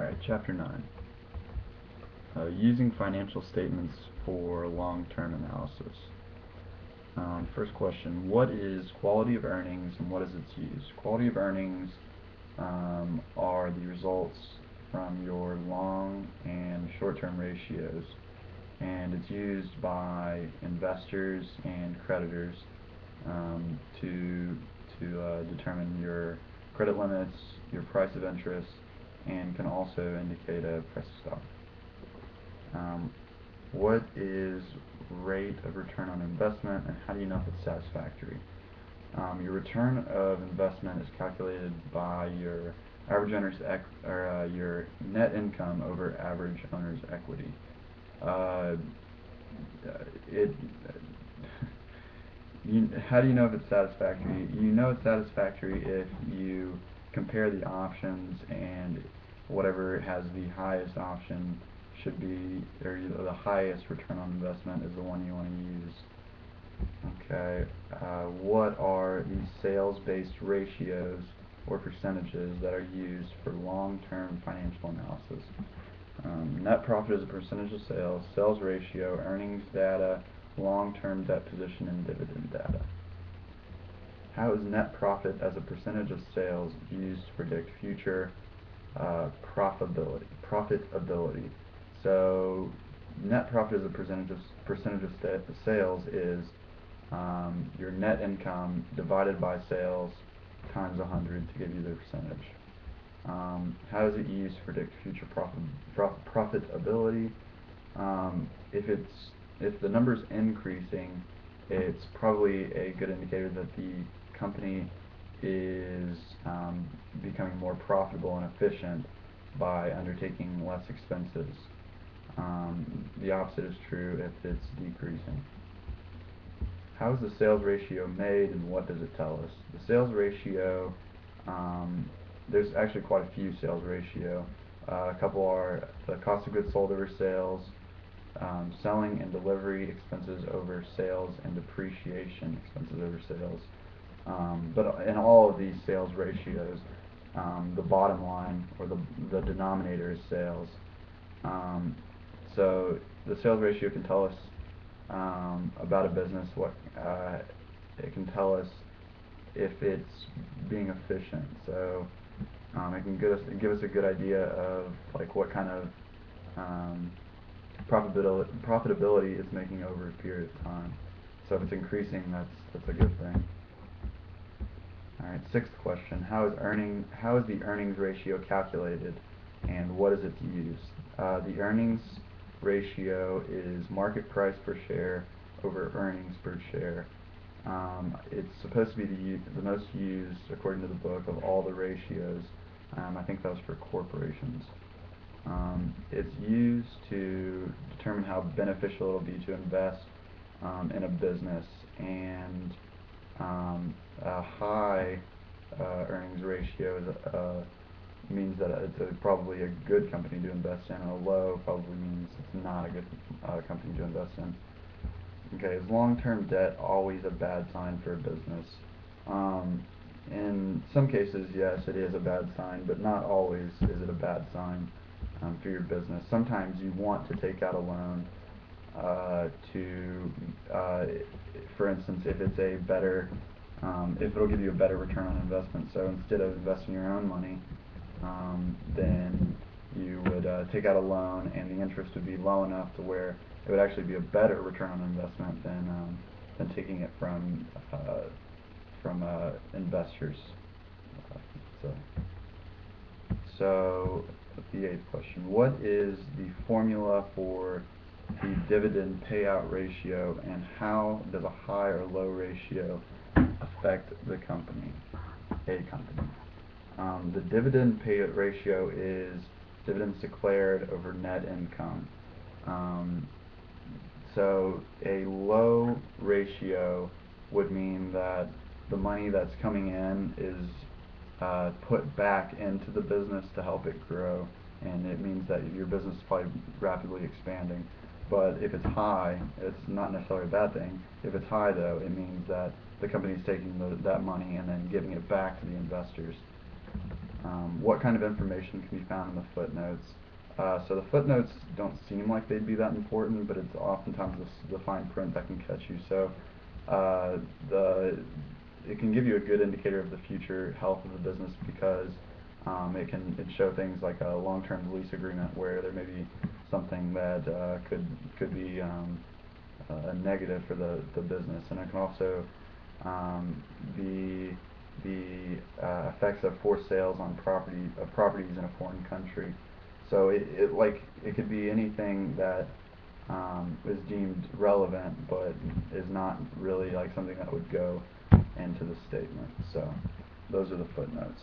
Alright, Chapter 9. Using financial statements for long-term analysis. First question, what is quality of earnings and what is its use? Quality of earnings are the results from your long and short-term ratios, and it's used by investors and creditors to determine your credit limits, your price of interest, and can also indicate a price of stock. What is rate of return on investment, and how do you know if it's satisfactory? Your return of investment is calculated by your average owner's your net income over average owner's equity. How do you know if it's satisfactory? You know it's satisfactory if you compare the options, and whatever has the highest option should be, or the highest return on investment is the one you want to use. Okay, what are the sales-based ratios or percentages that are used for long-term financial analysis? Net profit is a percentage of sales, sales ratio, earnings data, long-term debt position, and dividend data. How is net profit as a percentage of sales used to predict future profitability? So net profit as a percentage of sales is your net income divided by sales times 100 to give you the percentage. How is it used to predict future profitability? If the number's increasing, it's probably a good indicator that the company is becoming more profitable and efficient by undertaking less expenses. The opposite is true if it's decreasing. How is the sales ratio made, and what does it tell us? The sales ratio, there's actually quite a few sales ratio. A couple are the cost of goods sold over sales, selling and delivery expenses over sales, and depreciation expenses over sales. But in all of these sales ratios, the bottom line, or the denominator, is sales. So the sales ratio can tell us about a business. It can tell us if it's being efficient. So it can give us a good idea of what kind of profitability it's making over a period of time. So if it's increasing, that's a good thing. Alright, sixth question. How is the earnings ratio calculated, and what is its use? The earnings ratio is market price per share over earnings per share. It's supposed to be the most used, according to the book, of all the ratios. I think that was for corporations. It's used to determine how beneficial it'll be to invest in a business, and a high earnings ratio means that it's probably a good company to invest in, and a low probably means it's not a good company to invest in. Okay, is long-term debt always a bad sign for a business? In some cases, yes, it is a bad sign, but not always is it a bad sign for your business. Sometimes you want to take out a loan for instance, if it'll give you a better return on investment. So instead of investing your own money, then you would take out a loan, and the interest would be low enough to where it would actually be a better return on investment than taking it from investors. So the eighth question: what is the formula for the dividend payout ratio, and how does a high or low ratio affect the company? The dividend payout ratio is dividends declared over net income. So a low ratio would mean that the money that's coming in is put back into the business to help it grow, and it means that your business is probably rapidly expanding. But if it's high, it's not necessarily a bad thing. If it's high, though, it means that the company is taking that money and then giving it back to the investors. What kind of information can be found in the footnotes? So the footnotes don't seem like they'd be that important, but it's oftentimes the fine print that can catch you. So uh, it can give you a good indicator of the future health of the business because it show things like a long-term lease agreement where there may be something that could be a negative for the business, and it can also be the effects of forced sales on properties in a foreign country. So it could be anything that is deemed relevant, but is not really like something that would go into the statement. So those are the footnotes.